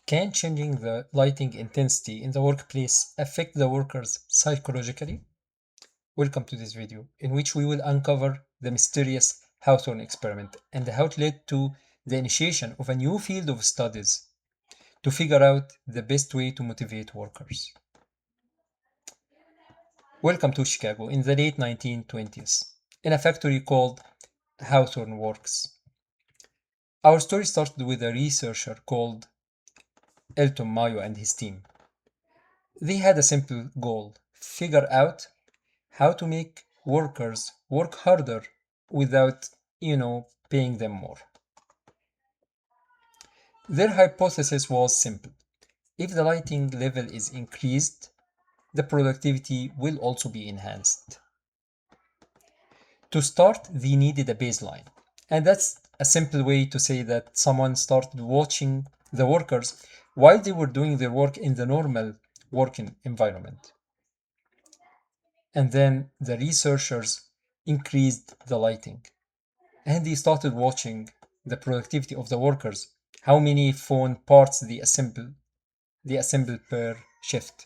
Can changing the lighting intensity in the workplace affect the workers psychologically? Welcome to this video, in which we will uncover the mysterious Hawthorne experiment and how it led to the initiation of a new field of studies to figure out the best way to motivate workers. Welcome to Chicago in the late 1920s, in a factory called Hawthorne Works. Our story started with a researcher called Elton Mayo and his team. They had a simple goal: figure out how to make workers work harder without, paying them more. Their hypothesis was simple: if the lighting level is increased, the productivity will also be enhanced. To start, they needed a baseline. And that's a simple way to say that someone started watching the workers while they were doing their work in the normal working environment. And then the researchers increased the lighting. And they started watching the productivity of the workers, how many phone parts they assemble per shift.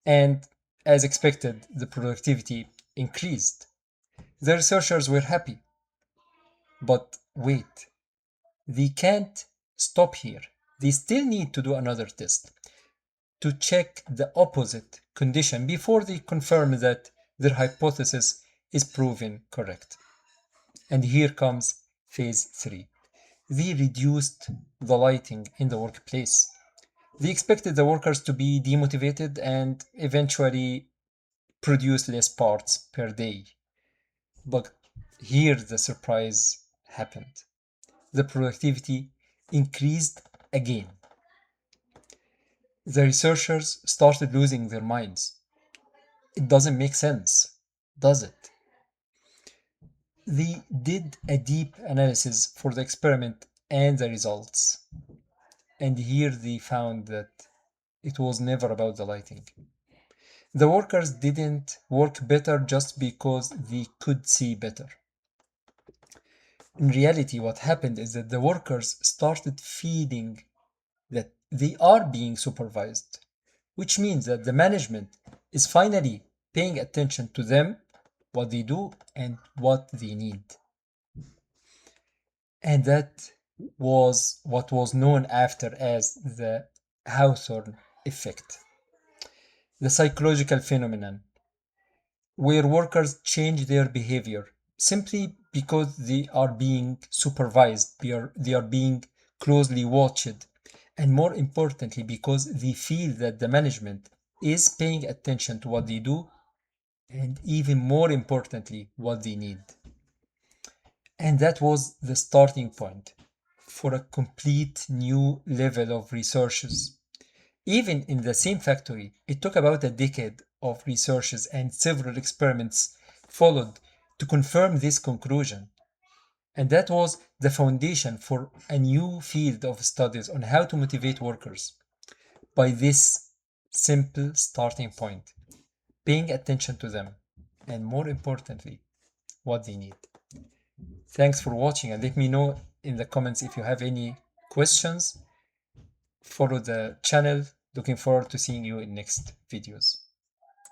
And as expected, the productivity increased. The researchers were happy. But wait, they can't stop here. They still need to do another test to check the opposite condition before they confirm that their hypothesis is proven correct. And here comes phase 3. They reduced the lighting in the workplace. They expected the workers to be demotivated and eventually produce less parts per day. But here the surprise happened. The productivity increased again. The researchers started losing their minds. It doesn't make sense, does it? They did a deep analysis for the experiment and the results. And here they found that it was never about the lighting. The workers didn't work better just because they could see better. In reality, what happened is that the workers started feeling that they are being supervised, which means that the management is finally paying attention to them, what they do, and what they need. And that was what was known after as the Hawthorne Effect, the psychological phenomenon where workers change their behavior simply because they are being supervised, they are being closely watched, and more importantly, because they feel that the management is paying attention to what they do, and even more importantly, what they need. And that was the starting point for a complete new level of researches. Even in the same factory, it took about a decade of researches and several experiments followed to confirm this conclusion. And that was the foundation for a new field of studies on how to motivate workers by this simple starting point: paying attention to them, and more importantly, what they need. Thanks for watching, and let me know in the comments if you have any questions. Follow the channel. Looking forward to seeing you in next videos.